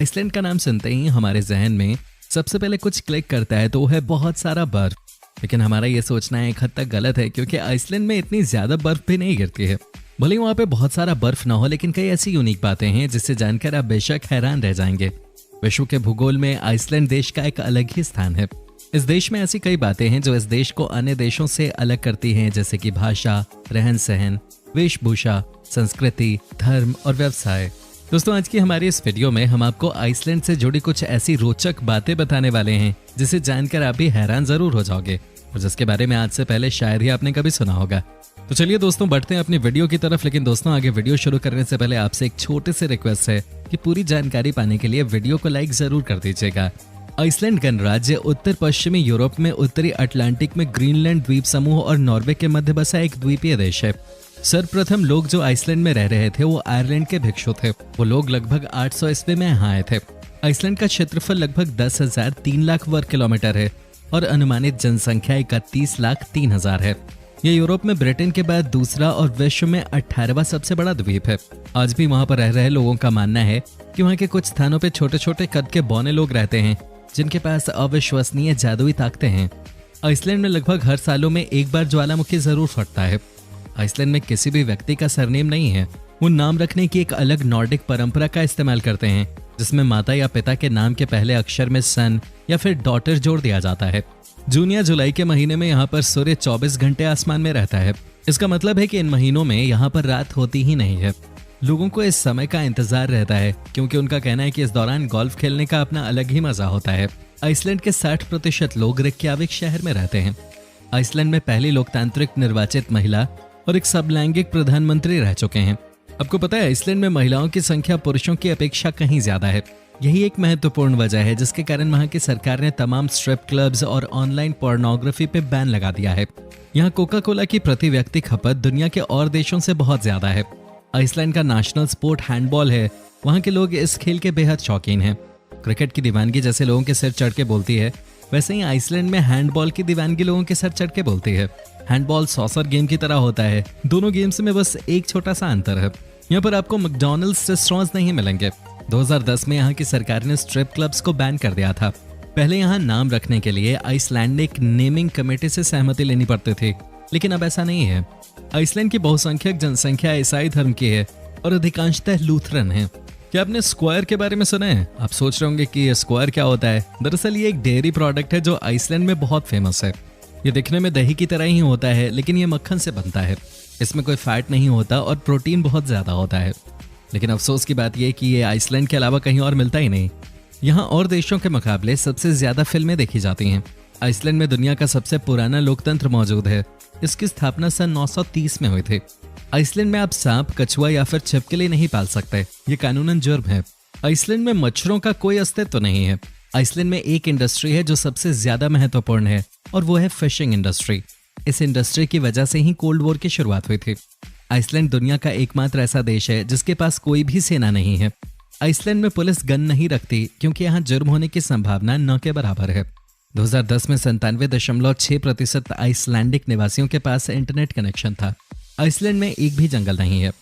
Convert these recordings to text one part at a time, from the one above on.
Iceland का नाम सुनते ही हमारे जहन में सबसे पहले कुछ क्लिक करता है तो वो है बहुत सारा बर्फ। लेकिन हमारा ये सोचना एक हद तक गलत है, क्योंकि आइसलैंड में इतनी ज्यादा बर्फ भी नहीं गिरती है। भले ही वहाँ पे बहुत सारा बर्फ ना हो, लेकिन कई ऐसी यूनिक बातें हैं जिससे जानकर आप बेशक हैरान रह जाएंगे। विश्व के भूगोल में आइसलैंड देश का एक अलग ही स्थान है। इस देश में ऐसी कई बातें हैं जो इस देश को अन्य देशों से अलग करती हैं, जैसे कि भाषा, रहन सहन, वेशभूषा, संस्कृति, धर्म और व्यवसाय। दोस्तों, आज की हमारी इस वीडियो में हम आपको आइसलैंड से जुड़ी कुछ ऐसी रोचक बातें बताने वाले हैं जिसे जानकर आप भी हैरान जरूर हो जाओगे और जिसके बारे में आज से पहले शायद ही आपने कभी सुना होगा। तो चलिए दोस्तों, बढ़ते हैं अपनी वीडियो की तरफ। लेकिन दोस्तों, आगे वीडियो शुरू करने से पहले आपसे एक छोटे से रिक्वेस्ट है कि पूरी जानकारी पाने के लिए वीडियो को लाइक जरूर कर दीजिएगा। आइसलैंड गणराज्य उत्तर पश्चिमी यूरोप में उत्तरी अटलांटिक में ग्रीनलैंड द्वीप समूह और नॉर्वे के मध्य बसा एक द्वीपीय देश है। सर्वप्रथम लोग जो आइसलैंड में रह रहे थे वो आयरलैंड के भिक्षु थे। वो लोग लगभग 800 ईस्वी में यहाँ आए थे। आइसलैंड का क्षेत्रफल लगभग 10,003 लाख वर्ग किलोमीटर है और अनुमानित जनसंख्या 31,03,000 है। ये यूरोप में ब्रिटेन के बाद दूसरा और विश्व में 18वां सबसे बड़ा द्वीप है। आज भी वहाँ पर रह रहे लोगों का मानना है कि वहाँ के कुछ स्थानों पे छोटे छोटे कद के बौने लोग रहते हैं जिनके पास अविश्वसनीय जादुई ताकतें हैं। आइसलैंड में लगभग हर सालों में एक बार ज्वालामुखी जरूर फटता है। आइसलैंड में किसी भी व्यक्ति का सरनेम नहीं है। वो नाम रखने की एक अलग नॉर्डिक परंपरा का इस्तेमाल करते हैं, जिसमें माता या पिता के नाम के पहले अक्षर में सन या फिर डॉटर जोड़ दिया जाता है। जून या जुलाई के महीने में यहाँ पर सूर्य 24 घंटे आसमान में रहता है। इसका मतलब है कि इन महीनों में यहाँ पर रात होती ही नहीं है। लोगों को इस समय का इंतजार रहता है, क्योंकि उनका कहना है कि इस दौरान गोल्फ खेलने का अपना अलग ही मजा होता है। आइसलैंड के 60% लोग रिक्याविक शहर में रहते हैं। आइसलैंड में पहली लोकतांत्रिक निर्वाचित महिला और एक समलैंगिक प्रधानमंत्री रह चुके हैं। आपको पता है, आइसलैंड में महिलाओं की संख्या पुरुषों की अपेक्षा कहीं ज्यादा है। यही एक महत्वपूर्ण वजह है जिसके कारण वहाँ की सरकार ने तमाम स्ट्रिप क्लब्स और ऑनलाइन पोर्नोग्राफी पे बैन लगा दिया है। यहाँ कोका कोला की प्रति व्यक्ति खपत दुनिया के और देशों से बहुत ज्यादा है। आइसलैंड का नेशनल स्पोर्ट हैंडबॉल है। वहाँ के लोग इस खेल के बेहद शौकीन हैं। क्रिकेट की दीवानगी जैसे लोगों के सिर चढ़ के बोलती है, वैसे ही आइसलैंड में हैंडबॉल की दीवानगी लोगों के सर चढ़ के बोलती है। हैंडबॉल सॉसर गेम की तरह होता है। दोनों गेम्स में बस एक छोटा सा अंतर है, यहाँ पर आपको मैकडॉनल्ड्स रेस्टोरेंट्स नहीं मिलेंगे। 2010 में यहाँ की सरकार ने स्ट्रिप क्लब्स को बैन कर दिया था। पहले यहाँ नाम रखने के लिए आइसलैंडिक नेमिंग कमेटी से सहमति लेनी पड़ती थी, लेकिन अब ऐसा नहीं है। आइसलैंड की बहुसंख्यक जनसंख्या ईसाई धर्म की है और अधिकांशतः लूथरन है। क्या आपने स्क्वायर के बारे में सुना है? आप सोच रहे होंगे कि ये स्क्वायर क्या होता है। दरअसल ये एक डेयरी प्रोडक्ट है जो आइसलैंड में बहुत फेमस है। ये दिखने में दही की तरह ही होता है, लेकिन ये मक्खन से बनता है। इसमें कोई फैट नहीं होता और प्रोटीन बहुत ज्यादा होता है। लेकिन अफसोस की बात यह कि ये आइसलैंड के अलावा कहीं और मिलता ही नहीं। यहाँ और देशों के मुकाबले सबसे ज्यादा फिल्में देखी जाती हैं। आइसलैंड में दुनिया का सबसे पुराना लोकतंत्र मौजूद है। इसकी स्थापना सन 930 में हुई थी। आइसलैंड में आप सांप, कछुआ या फिर छिपकली नहीं पाल सकते। ये कानूनन जुर्म है। आइसलैंड में मच्छरों का कोई अस्तित्व नहीं है। आइसलैंड में एक इंडस्ट्री है जो सबसे ज्यादा महत्वपूर्ण है और वो है फिशिंग इंडस्ट्री। इस इंडस्ट्री की वजह से ही कोल्ड वॉर की शुरुआत हुई थी। आइसलैंड दुनिया का एकमात्र ऐसा देश है जिसके पास कोई भी सेना नहीं है। आइसलैंड में पुलिस गन नहीं रखती, क्योंकि यहाँ जुर्म होने की संभावना 9 के बराबर है। 2010 में 97.6% आइसलैंडिक निवासियों के पास इंटरनेट कनेक्शन था। आइसलैंड में एक भी जंगल नहीं है।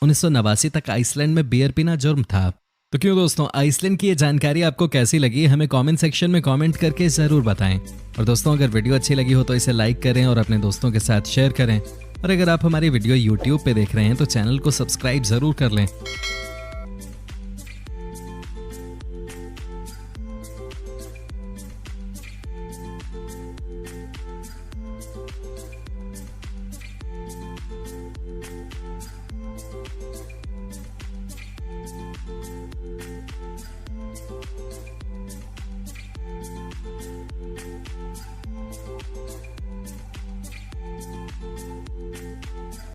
1989 तक आइसलैंड में बियर पीना जुर्म था। तो क्यों दोस्तों, आइसलैंड की ये जानकारी आपको कैसी लगी? हमें कमेंट सेक्शन में कमेंट करके जरूर बताएं। और दोस्तों, अगर वीडियो अच्छी लगी हो तो इसे लाइक करें और अपने दोस्तों के साथ शेयर करें। और अगर आप हमारी वीडियो YouTube पे देख रहे हैं तो चैनल को सब्सक्राइब जरूर कर लें।